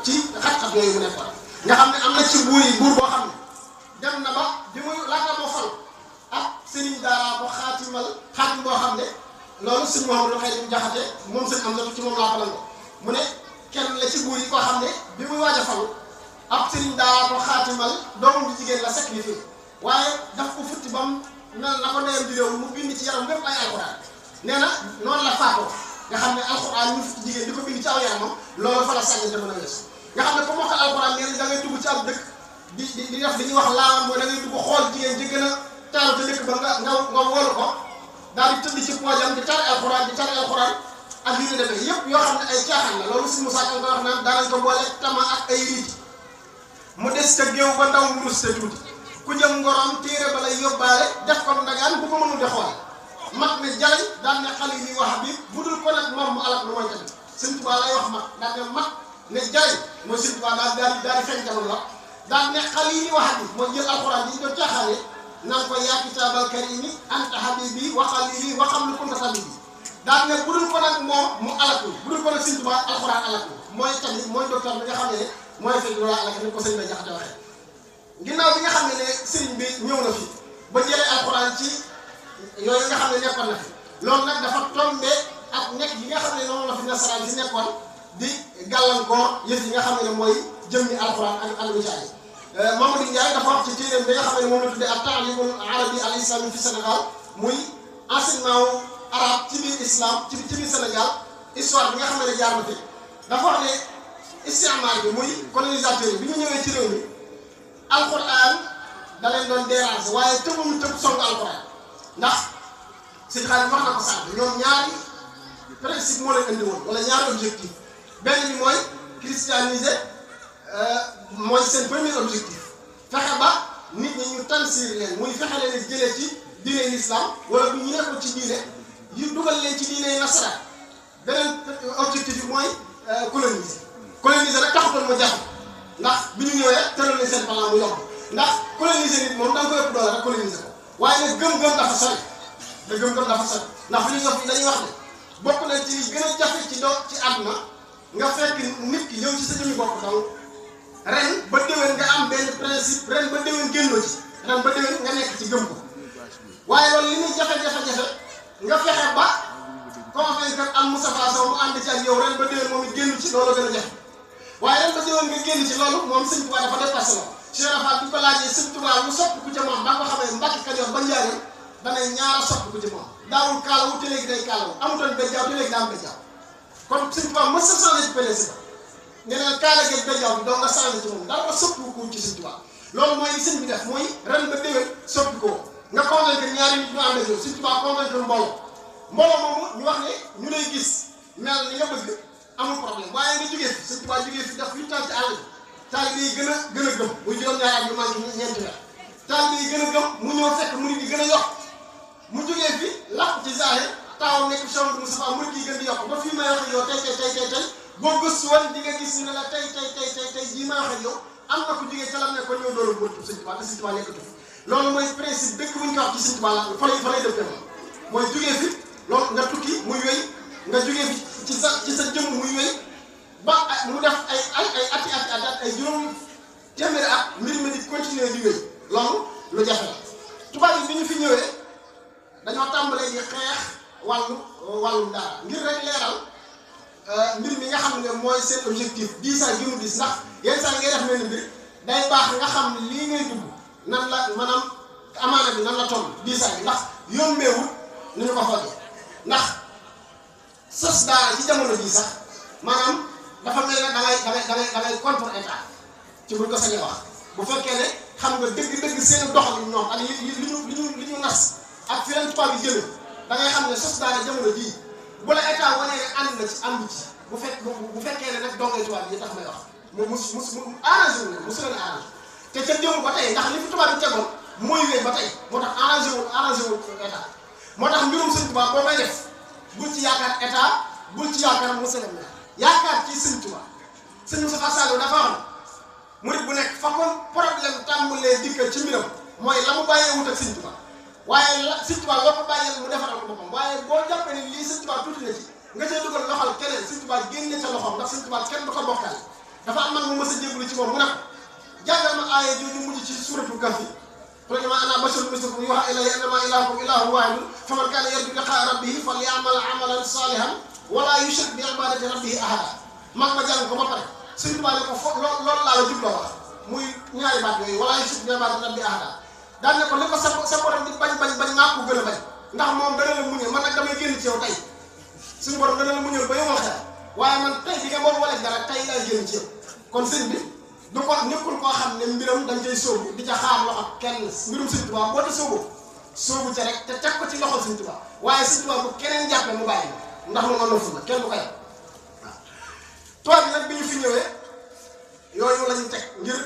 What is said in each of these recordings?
ci xat-xat yooyu mu nekkoon nga xam ne am na ci buur yi buur boo xam ne dem na ba bi muy laata moo fal ak sëriñ daara ko xaatim boo xam ne loolu sëñ Mouhamadou xëy na jaxate moom sëñ am na ci moom laa falal ko mu ne kenn la ci buur yi koo xam ne bi muy waaj a falu ab sëriñ daara ko xaatimal doomam bi jigéen la sacrifié waaye daf ko futti ba mu mel na ko ndeyam di réew mu bind ci yaram lépp ay alxuraan nee na noonu la faatoo nga xam ne alxuraan ñu futti jigéen di ko bind ci aw yaramam loolu fa la sànni te mën a weesu nga xam ne ko mokkal alxuraan nee na da ngay dugg ci ab dëkk di def li ñuy wax laam mooy da ngay dugg xool jigéen ji gën a taaru te dëkk ba nga wóolu ko daal di tëdd ci poojam di tar alxuraan ak li ñu demee yëpp yoo xam ne ay caaxaan la loolu si Moussa Ka nga wax naan daanañ ko boole tama ak ay riit mu des ca géew ba ndaw mu rus te tuuti ku jëm ngorom téere ba lay yóbbaale def ko ndagaan bu ko mënul di xool mag ne jalañ daan ne xale yi wax bi bu dul ko nag moom mu alal lu mooy tamit sëñ Tuubaa lay wax mag daan ne mag ne jalañ mooy sëñ Tuubaa daal di feeñ jamono la daan ne xale yi wax bi mooy jël alxuraan yi doon caaxaane naan ko yaa kitaabal karimi anta habibi wa xalili wa xam lu kunta tabibi daan ne bu dul ko nag moom mu alal bu dul ko nag sëñ Tuubaa alxuraan alal mooy tamit mooy docteur bi nga xam ne mooy fekk loolu alal ni ko sëñ Bay Jaxate waxee ginnaaw bi nga xam ne sëriñ bi ñëw na fi ba jëlee alxuraan ci yooyu nga xam ne nekkoon na fi loolu nag dafa tombé ak nekk yi nga xam ne noonu la fi nasaraan si nekkoon di gàllankoor yëf yi nga xam ne mooy jëmmi alxuraan ak àllu caay Mamadou Ndiaye dafa wax ci téeréem bi nga xam ne moom la tuddee at-ta'limul arabi al islami fi Sénégal muy enseignement arabe ci biir islam ci biir Sénégal histoire bi nga xam ne jaar na fi dafa wax ne istimaar bi muy colonisateur yi bi ñu ñëwee ci réew mi alxuraan da leen doon déranger waaye tëbuñu tëb song alxuraan ndax sëñ Xaadim wax na ko sànq ñoom ñaari principe moo leen indi woon wala ñaari objectif benn bi mooy christianiser mooy seen premier objectif fexe ba nit ñi ñu tansiir leen muy fexe leen jëlee ci diine l'islam wala bu ñu nekkul ci diine yu dugal leen ci diine nasaraan beneen objectif bi mooy coloniser rek taxutoon ma jafe ndax bi ñu ñëwee tëral nañ seen plan mu yomb ndax coloniser nit moom da nga koy ëpp doole rek coloniser ko waaye nag gëm-gëm dafa sori ndax fi ñu dañuy wax ne bokk na ci li gën a jafe ci àdduna nga fekk nit ki ñëw ci sa jëmmi bopp donc ren ba déwén nga am benn principe ren ba déwén génnoo ci ren ba déwén nga nekk ci gëm ko waaye loolu li muy jafe-jafe nga fexe ba convaincre am Moustapha Sow mu ànd ci ak yow ren ba déwén moom it génn ci loolu gën a jafe waaye ren ba déwén nga génn ci loolu moom sëñ Tuubaa dafa dépassé la Cheikh Rafal bi ko laajee sëñ Tuubaa mu soppi ku ca moom ba nga ko xamee Mbàkke Kajoor ba Njaaréem danay ñaara soppi ku ci moom daawul kaalawu te léegi day kaalawu amutoon béjjaaw te léegi daa am béjjaaw kon sëñ Tuubaa mës sa changé ci PDC ba nga ne kaala geeg béjjaaw bi doo nga changé ci moom dara ko soppi ko ci sëñ Tuubaa loolu mooy li sëñ bi def mooy ren ba déwén soppi ko nga convaincre ñaari nit ñu ànd ak yow sëñ Tuubaa convaincre mbooloo moomu ñu wax ne ñu lay gis mel ni nga bëgg amul problème waaye nga jógee fi sëñ Tuubaa jógee fi def 8 ans ci àll bi taalibe yi gën a gëm muy juróom-ñaari at yu manqué ñeenti weer taalibe yi gën a gëm mu ñëw fekk murid yi gën a yokk mu jógee fi làqu ci zahir taw nekk chambre Moustapha murid yi gën di yokk ba fii may wax ak yow tey boo gëstu woon di nga gis ñu ne la tey jii may wax ak yow am na ku jógee ca lam ne ko ñëw doolu bëtu sëñ Tuubaa te sëñ Tuubaa nekkatu fi loolu mooy principe dëkk bu ñu ko wax ci sëñ Tuubaa la fa lay def moom mooy jógee fi loolu nga tukki muy wéy nga jógee fi ci sa jëmm muy wéy ba mu def ay juróom téeméeri at mbir mi di continuer di wéy loolu lu jafe la tubaab yi bi ñu fi ñëwee dañoo tàmbalee di xeex wàllu daara ngir rek leeral mbir mi nga xam ne mooy seen objectif 10 ans gi mu gis ndax yenn saa ngay def mel ni mbir day baax nga xam ne lii ngay dugg nan la maanaam amaana bi nan la toll 10 ans bi ndax yombeewul ni ñu ko foogee ndax sos daara ci jamono ji sax maanaam dafa mel ne da ngay contre état ci buñ ko sañee wax bu fekkee ne xam nga dëgg seen doxalin ñoom ak li ñu nas ak fi leen tubaab yi jëlee da ngay xam ne sos daara jamono jii bu la état wanee ne ànd na ci ànd ci bu fekkee ne nag dongay tubaab yi tax may wax mu arrangé wu ne mosu leen arrangé te ca démb ba tey ndax li fi tubaab yi tegoon mooy wéy ba tey moo tax arrangé wu état moo tax mbirum sëñ Tuubaa boo may def bul ci yaakaar état bul ci yaakaar monsieur le maire yaakaar ci sëñ Tuubaa sëñ Moustapha Sall dafa wax murid bu nekk fa kon problème tàmbalee dikkal ci mbiram mooy la mu bàyyee wut ak sëñ Tuubaa waaye sëñ Tuubaa loo ko bàyyee mu defaral ko boppam waaye boo jàppee ne lii sëñ Tuubaa tuuti na ci nga cay dugal loxal keneen sëñ Tuubaa génne ca loxoom ndax sëñ Tuubaa kenn du ko bokkal mu mës a jébbalu ci moom mu ne ko jàngal ma aaya jooju mujj ci suuratul Kahf qul innamaa ana basharun mislukum yuuhaa ilayya annamaa ilaahukum ilaahun waahidun faman kaana yarjuu liqaa'a rabbihi falya'mal 'amalan saalihan wa laa yushrik bi 'ibaadati rabbihi ahadan mag ma jàng ko ba pare Sëñ Tuubaa ne ko loolu laa la jubloo wax muy ñaari baat yooyu wa laa yushrik bi 'ibaadati rabbihi ahadan daan ne ko li ko sa borom di bañ maa ko gën a bañ ndax moom dana la muñal man nag damay génn ci yow tey suñu borom dana la muñal ba yomal xel waaye man tey bi nga boobu wala dara tey laa génn ci yow kon sëñ bi du ko nekkul koo xam ne mbiram dañ koy sóobu di ca xaar loxo kenn mbirum Sëñ Tuubaa boo te sóobu ca rek te teg ko ci loxol Sëñ Tuubaa waaye Sëñ Tuubaa bu keneen jàppe mu bàyyi ndax mu nga nofu la kenn du ko yem waaw tubaab bi nag bi ñu fi ñëwee yooyu la ñu teg ngir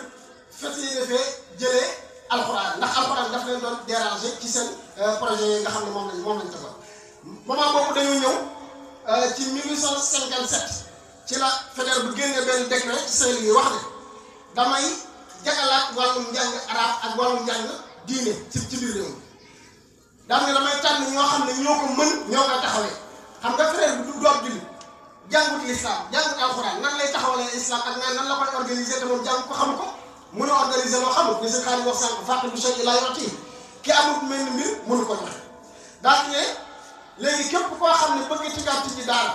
fas yéene fee jëlee alxuraan ndax alxuraan daf leen doon déranger ci seen projet yi nga xam ne moom lañ tegoon moment boobu dañoo ñëw ci 1857 ci la fédéral bu génnee benn décret ci Saint-Louis yi wax ne damay jagalaat wàllum njàng arab ak wàllum njàng diine ci biir réew mi daam ne damay tànn ñoo xam ne ñoo ko mën ñoo ko taxawee xam nga frère bi du door julli jàngut l'islam jàngut alxuraan nan lay taxawalee islam ak nan la koy organiser te moom jàng ko xamu ko mënoo organiser loo xamul ni seen xaalis wax sànq fàq du shay laa yotti ki amul mel ni mbir mënu ko joxe daal ne léegi képp koo xam ne bëgg tijjaat tijji daara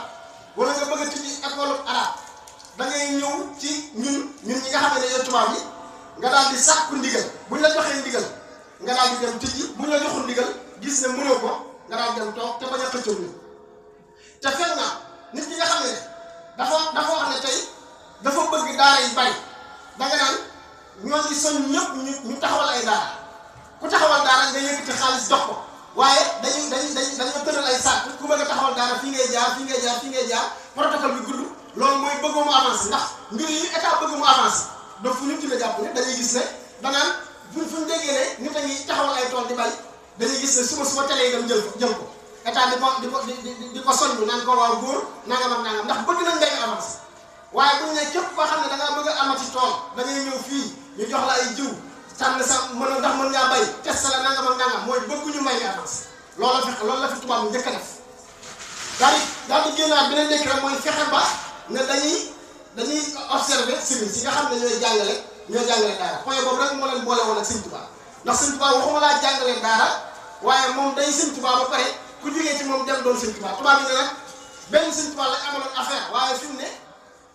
wala nga bëgg a tijji école arabe da ngay ñëw ci ñun ñi nga xam ne dañoo tubaab yi nga daal di sàkku ndigal buñ la joxee ndigal nga daal di dem tijji buñ la joxul ndigal gis ne mënoo ko nga daal di dem toog te bañ a xëccoo ñu te fekk na nit ñi nga xam ne dafa wax ne tey dafa bëgg daara yi bari danga naan ñoo ngi soñ ñëpp ñu taxawal ay daara ku taxawal daara nga yëkkati xaalis jox ko waaye dañoo tëral ay sàrt ku bëgg a taxawal daara fii ngay jaar protocole bi gudd loolu mooy bëgg mu avancé ndax mbir yi état bëgg mu avancé donc fu nit ki la jàpp ne dañuy gis ne danaan fu ñu déggee ne nit a ngi taxawal ay tool di bay dañuy gis ne suba télé yi dem jël ko état di ko soññ naan ko waaw góor nangam ak nangam ndax bëgg nañ ngay avancé waaye bu ñu ne képp koo xam ne da ngaa bëgg a amati tool da ngay ñëw fii ñu jox la ay jiw tànn sa ndax mën ngaa bay test la nangam ak nangam mooy bëgguñu may nga avancé loolu la fi tubaab bi njëkk a def daal di génnaat beneen nekk rek mooy fexe ba ne dañuy observer sëriñ si nga xam ne ñooy jàngale daara point boobu rek moo leen boole woon ak Sëñ Tuubaa ndax Sëñ Tuubaa waxuma laa jàngale daara waaye moom day Sëñ Tuubaa ba pare ku jógee ci moom dem doon Sëñ Tuubaa tubaab yi ne nag benn Sëñ Tuubaa lañ amaloon affaire waaye fi mu ne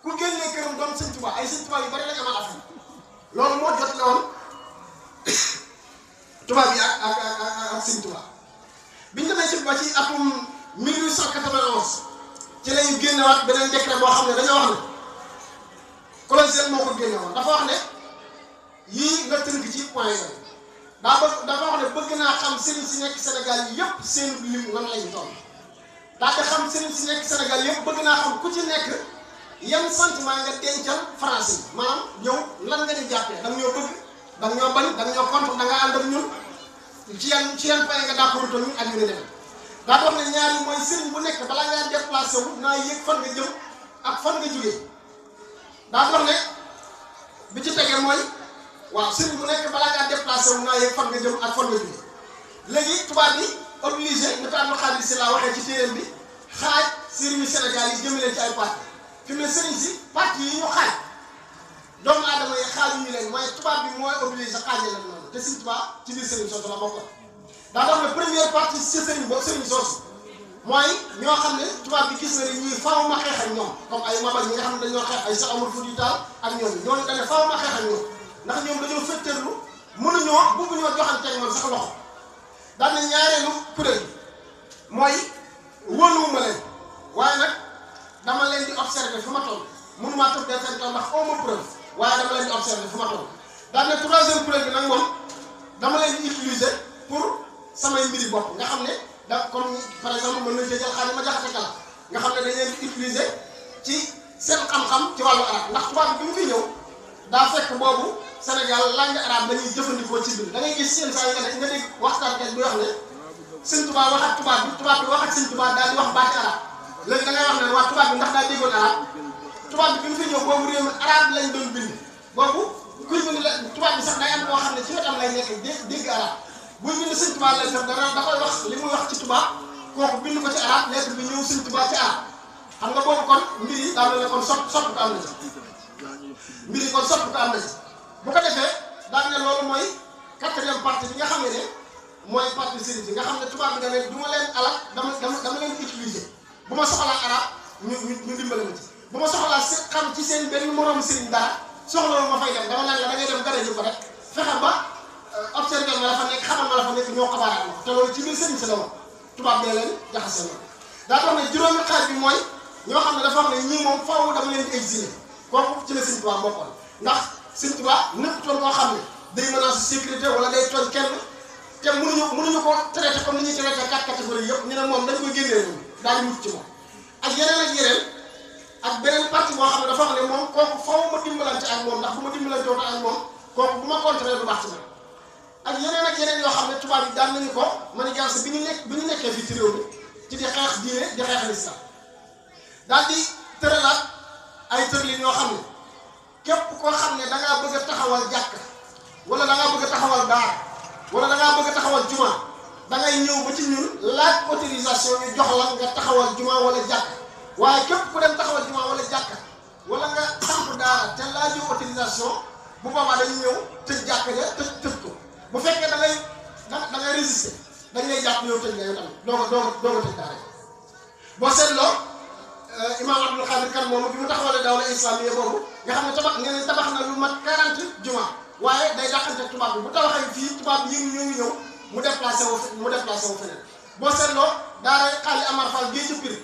ku génnee këram doon Sëñ Tuubaa ay Sëñ Tuubaa yu bari lañ amal affaire loolu moo jot la woon tubaab yi ak Sëñ Tuubaa biñ demee ci ba ci atum 1891 ci lañu génnewaat beneen décret boo xam ne dañoo wax ne colonel moo ko génne woon dafa wax ne yii nga tënk ci point yooyu dafa wax ne bëgg naa xam sëriñ si nekk Sénégal yëpp seen lim nan lañu toll daa ko xam sëriñ si nekk Sénégal yëpp bëgg naa xam ku ci nekk yan sentiment nga dencal français yi maanaam yow lan nga di jàppee da nga ñoo bëgg da nga ñoo bañ da nga ñoo contre da nga ànd ak ñun ci yan point nga d'accord toon ñun ak ñu ne demee daa wax ne ñaar yi mooy sëriñ bu nekk balaa ngaa déplacé wu naa yëg fan nga jëm ak fan nga jógee daa wax ne bi ci tegee mooy waaw sëriñ bu nekk balaa ngaa déplacé wu naa yëg fan nga jëm ak fan nga jógee léegi tubaab bi obligé ni ko Abdou Khadir si laa waxee ci téeréem bi xaaj sëriñu Sénégal yi jëme leen ci ay parti fi mu ne sëriñ si parti yi ñu xaaj doomu aadama yi xaajuñu leen mooy tubaab bi mooy obligé xaaje leen noonu te Sëriñ Tuubaa ci biir sëriñ soosu la bokkoon daa tax ne première partie ci sëriñ soosu mooy ñoo xam ne tubaab bi gis na ne ñii faaw ma xeex ak ñoom comme ay mabal ñi nga xam ne dañoo xeex ay Cheikh Amadou Foutiyou Tall ak ñooñu dañ ne faaw ma xeex ak ñoom ndax ñoom dañoo fetteerlu mënuñoo bëgguñoo joxanteeg man sax loxo daal ne ñaareelu kuréel mooy wóoluwuma leen waaye nag dama leen di observer fu ma toll mënumaa tëb seen tool ndax aw ma preuve waaye dama leen di observer fu ma toll daal ne troisième kuréel bi nag moom dama leen di utiliser pour samay mbiri bopp nga xam ne da comme par exemple mën na jël xaalis ma jaxate kala nga xam ne dañ leen di utiliser ci seen xam-xam ci wàllu arab ndax tubaab bi mu fi ñëw daa fekk boobu Sénégal langue arabe la ñuy jëfandikoo ci biir da ngay gis seen saa yi nga dégg waxtaankat bi wax ne Sëñ Tuubaa wax ak tubaab bi wax ak Sëñ Tuubaa daal di wax baati arab léegi da ngay wax ne waa tubaab bi ndax daa déggoon arab tubaab bi mu fi ñëw boobu réew mi arab lañ doon bind boobu kuy bind la tubaab bi sax day am koo xam ne ci wetam lay nekk dégg arab buy bind Sëñ Tuubaa lay def da koy wax li muy wax ci tubaab kooku bind ko ci arab lettre bi ñëw Sëñ Tuubaa ci arab xam nga boobu kon mbir yi daal na ne kon sopp ko am na ci mbir yi kon soppi ko am na ci bu ko defee daal ne loolu mooy quatrième partie bi nga xam ne mooy partie sëriñ bi nga xam ne tubaab bi da ne du ma leen alal dama leen utiliser bu ma soxlaa arab ñu dimbale ma ci bu ma soxlaa xam ci seen benn moroom sëriñ dara soxla ma fay dem dama naan la da ngay dem gare ji ko rek fexe ba observé ma la fa nekk xamal ma la fa nekk ñoo xabaaraat ma te loolu ci biir sëriñ si la woon tubaab bee leen jaxase loolu daa tax ne juróomi xaaj bi mooy ñoo xam ne dafa wax ne ñii moom faaw dama leen di exiler kooku ci la Sëriñ Tuubaa bokkoon ndax Sëriñ Tuubaa nekkutoon koo xam ne day menace sécurité wala day tooñ kenn te mënuñu ko traité comme ni ñuy traité quatre catégories yëpp ñu ne moom dañ koy génnee moom daal di mucc ci moom ak yeneen ak beneen partie boo xam ne dafa wax ne moom kooku faaw ma dimbalante ak moom ndax bu ma dimbalante woon ak moom kooku bu ma contré du baax ci man ak yeneen yoo xam ne tubaab yi daan nañu ko manigance bi ñu nekkee fii ci réew mi ci di xeex diine di xeex lislaam daal di tëralaat ay tërlin yoo xam ne képp koo xam ne da ngaa bëgg a taxawal jàkk wala da ngaa bëgg a taxawal daara wala da ngaa bëgg a taxawal juma da ngay ñëw ba ci ñun laaj autorisation ñu jox la nga taxawal juma wala jàkk waaye képp ku dem taxawal juma wala jàkk wala nga samp daara te laajoo autorisation bu boobaa dañu ñëw tëj jàkk ja tëj ko bu fekkee da ngay résister dañ lay jàpp yow tëj nga yow tamit doo ko tëj daara boo seetloo Imam Abdul Xaadir Kan moomu bi mu taxawalee dawla islamiyya boobu nga xam ne tabax na lu mat 40 juma waaye day dàqante tubaab bi bu tabaxee fii tubaab bi ñoo ngi ñëw mu déplacé wu feneen boo seetloo daara Xaali Amar Fall géej Pire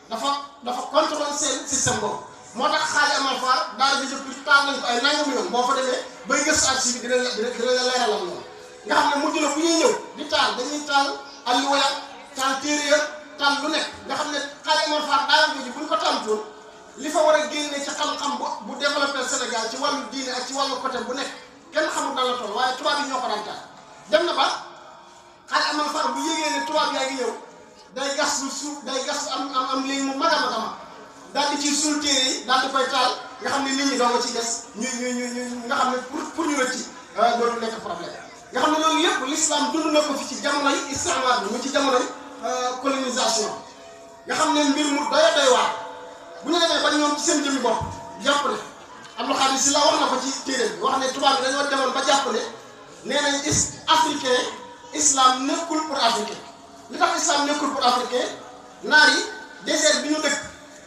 dafa contrôler seen système boobu moo tax Xaali Amar Fall daara géej Pire taal nañ ko ay nangam yoon boo fa demee bay gëstu ak si bi dina la leeralal loolu nga xam ne mujj na bu ñuy ñëw di taal dañuy taal alluwa taal téere taal lu nekk nga xam ne Xaali Amar Fall daara géej bu ñu ko tàmtoon li fa war a génne ci xam-xam bu développé Sénégal ci wàllu diine ak ci wàllu côté bu nekk kenn xamul nan la toll waaye tubaab yi ñoo ko daan taal dem na ba Xaali Amar Fall bu yégee ne tubaab yaa ngi ñëw day gas lu suuf day gas am léegi mu mag a mag daal di ciy suul téere yi daal di koy taal nga xam ne nit ñi doo nga ci des ñu nga xam ne pour ñu rëcc dootu nekk problème nga xam ne loolu yëpp l'islam dund na ko fi ci jamonoy istimaar bi mu ci jamonoy colonisation nga xam ne mbir mu doy waar bu ñu demee ba ñoom ci seen jëmmi bopp jàpp ne Abdou Khadir Sylla wax na ko ci téere bi wax ne tubaab bi dañoo demoon ba jàpp ne nee nañ africain islam nekkul pour africain li tax islam nekkul pour africain naar yi désert bi ñu dëkk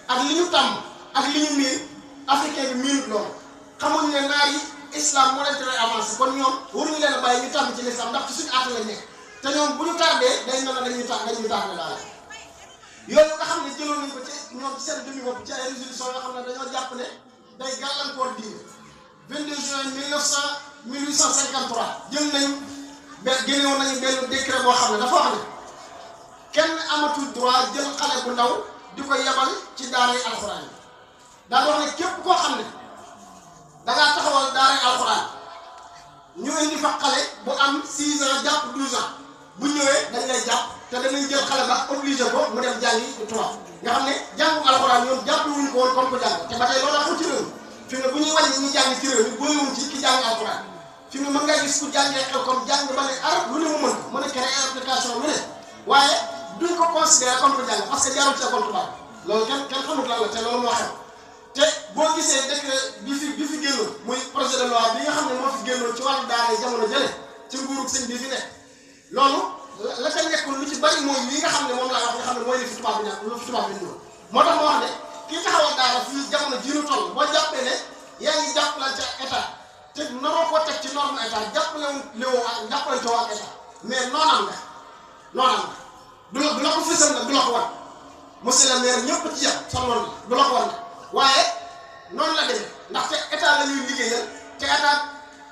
ak li ñu tàmm ak li ñu miin africain bi miinut loolu xamuñ ne naar yi islam moo leen tere avancé kon ñoom waruñu leen a bàyyi ñu tàmm ci l'islam ndax ci suñu àtt lañ nekk te ñoom bu ñu tardé day mel ne dañuy tardé daal yooyu nga xam ne jëloon nañ ko ci ñoom ci seen demi bopp ci ay résolution yoo xam ne dañoo jàpp ne day gàllankoor diine 22 juin 1853 jël nañ génnewoon nañu benn décret boo xam ne dafa wax ne kenn amatul droit jël xale bu ndaw di ko yebal ci daaray alxuraan yi daal wax ne képp koo xam ne dangaa taxawal daaray alxuraan ñu indi fa xale bu am 6 ans jàpp 12 ans bu ñëwee dañ lay jàpp te danañ jël xale ba obligé ko mu dem jàngi tubaab nga xam ne jàngu alxuraan ñoom jàpp wuñ ko woon comme ko jàng te ba tey loolu amul ci réew fi mu ne bu ñuy wàññi ñi jàng ci réew mi boolewuñ ci ki jàng alxuraan fi mu ne mën ngaa gis ku jàngee xel comme jàng ba ne arab lu ne mu mën a créer application lu ne waaye duñ ko considéré comme ko jàng parce que jaarul ci école tubaab loolu kenn xamut lan la te loolu moo xew te boo gisee décret bi fi génnoon muy projet de loi bi nga xam ne moo fi génnoon ci wàllu daara jamono jële ci nguurug sëñ bi fi nekk loolu la ca nekkul lu ci bari mooy li nga xam ne moom laa wax nga xam ne mooy li fi tubaab bi ñàkk lu fi tubaab bi ñëw moo tax ma wax ne kii taxawal daara fii jamono jii ñu toll boo jàppee ne yaa ngi jàppalante ak état te naroo ko teg ci norme état jàppalante woo ak état mais noonam nga du la ko fësal nag du la ko war monsieur le maire ñëpp ci yàq sa noonu la du la ko war nag waaye noonu la demee ndaxte état la ñuy liggéeyal te état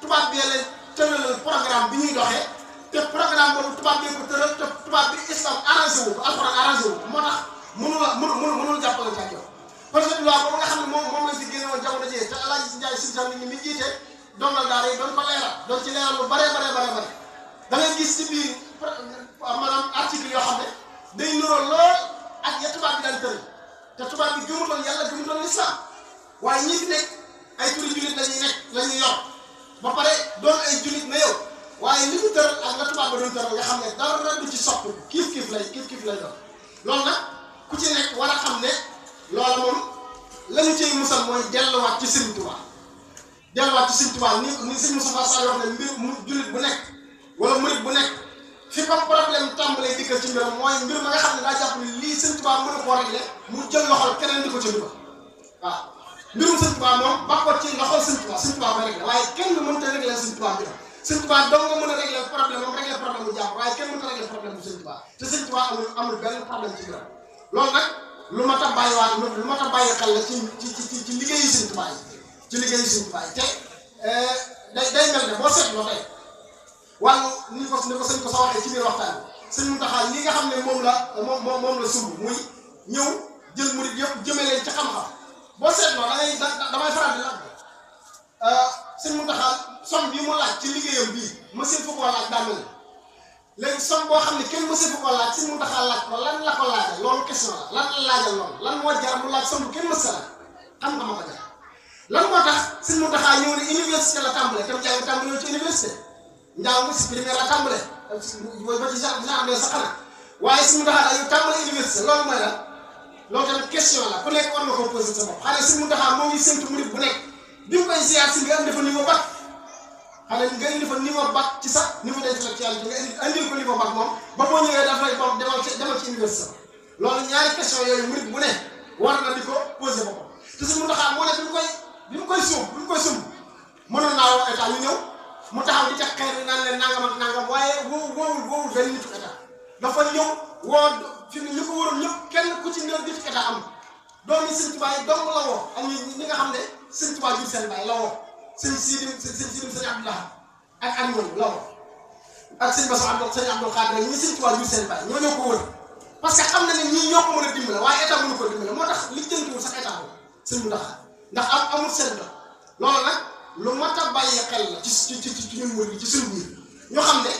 tubaab bi leen tëralal programme bi ñuy doxee te programme boobu tubaab bi ko tëral te tubaab bi islam arrangé wu ko alxuraan arrangé wu ko moo tax mënul jàppalante ak yow projet de loi boobu nga xam ne moom lañ fi génne woon jamono jii te El Hadj Ndiaye Cissé nit ñi mi jiite dongal daara yi doon ko leeral doon ci leeral lu bare da ngay gis ci biir maanaam article yoo xam ne day nuroo lool ak ya tubaab bi daan tëral te tubaab bi gëmutoon yàlla gëmutoon l'islam waaye ñi fi nekk ay turi jullit lañuy yor ba pare doon ay jullit na yow waaye li ñu tëral ak la tubaab ba doon tëral nga xam ne dara du ci sopp kiif lay doon loolu nag ku ci nekk war a xam ne loola moom la ñu ciy musal mooy delluwaat ci Sëriñ Tuubaa delluwaat ci Sëñ Tuubaa ni Sëñ Moustapha Sall wax ne mbir mu jullit bu nekk wala murit bu nekk fi ko problème tàmbalee dikkal ci mbiram mooy mbir ma nga xam ne daa jàpp ni lii Sëñ Tuubaa mën a koo réglé mu jël loxol keneen di ko ci dugal waaw mbirum Sëñ Tuubaa moom ba ko ci loxol Sëñ Tuubaa koy réglé waaye kenn mënta réglé Sëñ Tuubaa mbiram Sëñ Tuubaa dong nga mën a réglé problème am réglé problème bu jàpp waaye kenn mënta réglé problème bu Sëñ Tuubaa te Sëñ Tuubaa amul benn problème ci mbiram loolu nag lu mat a bàyyiwaat lu mat a bàyyi xel la ci liggéeyu Sëñ Tuubaa yi ci liggéeyu Sëñ Tuubaa yi te day mel ne boo seetloo tey wàllu ni ko sëñ ko sa waxee ci biir waxtaan bi Sëñ Muntaxaa li nga xam ne moom la sumb muy ñëw jël murid yëpp jëme leen ci xam-xam boo seetloo damay faral di laaj Sëñ Muntaxaa som bi mu laaj ci liggéeyam bii mësee fu koo laaj daa mel léegi som boo xam ne kenn mësee fu koo laaj Sëñ Muntaxaa laaj ko lan la ko laajal loolu question la lan la laajal loolu lan moo jar mu laaj som bu kenn mës a laaj xam nga ma ko jar lan moo tax Sëñ Muntaxaa ñëw ne université la tàmbale tam jàng tàmbale ci université njàng si primaire la tàmbale ba ci genre de sax xanaa waaye Sëñ Muntaxaa daa ñëw tàmbale université loolu mooy lan loolu tamit question la ku nekk war na ko posé sa bopp xanaa Sëñ Muntaxaa moo ngi séntu murid bu nekk bi mu koy ziar si nga indi fa niveau bac xanaa nga indi fa niveau bac ci sa niveau d'intellectualité nga indil ko niveau bac moom ba boo ñëwee daf lay bopp demal ci université loolu ñaari question yooyu murid bu ne war na di ko posé boppam te Sëñ Muntaxaa moo ne bi mu koy sumb mënoon naa woo état ñu ñëw mu taxaw di ca xeer naan leen nangam ak nangam waaye woowul benn nitu état dafa ñëw woo fi mu ñu ko waroon ñëpp kenn ku ci néew nitu état am doomi Sëñ Tuubaa yi dong la woo ak ñi nga xam ne Sëñ Tuubaa jur seen baay la woo sëñ Abdou Lahad ak Aliou la woo ak sëñ Bass sëñ Abdou Khadre ñi Sëñ Tuubaa jur seen baay ñoo ko wër parce que xam na ne ñii ñoo ko mën a dimbale waaye état mënu ko dimbale moo tax li jëntuwul sax état boobu Sëñ Muntaxaa ndax amul seen dox loolu nag lu mat a bàyyi xel la ci ñun murid ci suñu biir ñoo xam ne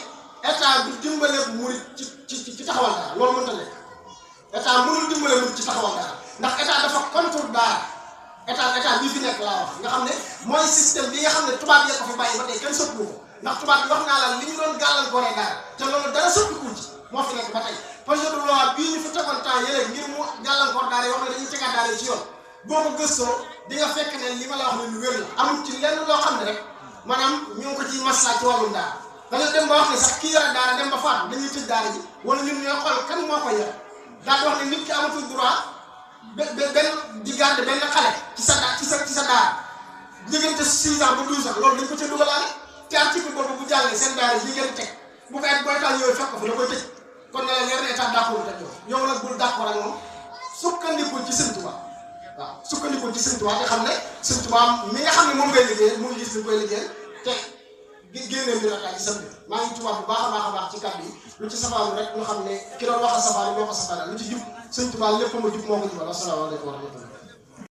état bi dimbale murid ci taxawal dara loolu mënta nekk état mënul dimbale murid ci taxawal dara ndax état dafa contrôle dara état bii fi nekk laa wax nga xam ne mooy système bi nga xam ne tubaab yee ko fi bàyyi ba tey kenn soppiwu ko ndax tubaab bi wax naa la li ñu doon gàllankooree dara te loolu dara soppiku ci moo fi nekk ba tey projet de loi bii ñu fi tegoon temps yële ngir mu gàllankoor daara yoo xam ne dañuy tegaat daara ci yoon boo ko gëstoo di nga fekk ne li ma la wax ne lu wér la amul ci lenn loo xam ne rek maanaam ñu ngi ko ci maslaa ci wàllum daara dañu dem ba wax ne sax kii yore daara dem ba faatu dañuy tëj daara ji wala ñun ñooy xool kan moo koy yore daal di wax ne nit ki amatul droit benn di garder benn xale ci sa daara diggante 6 ans ba 12 ans loolu dañ ko ca dugalaale te article boobu bu jàllee seen daara yi ngeen teg bu ko booy taal yooyu fekk ko fa da koy tëj kon ne la leer na état d'accord ak yow nag bul d'accord ak moom sukkandikul ci Sëñ Tuubaa waaw sukkandikul ci Sëñ Tuubaa te xam ne Sëñ Tuubaa mi nga xam ne moom ngay liggéey mu ngi gis li koy liggéey te génnee mbir ak ci sa mbir maa ngi tubaab bu baax a baax ci kàddu yi lu ci safaanu rek ñu xam ne ki doon wax a safaanu moo ko safaanal lu ci jub Sëñ Tuubaa lépp ma jub moo ko jubal asalaamaaleykum wa rahmatulah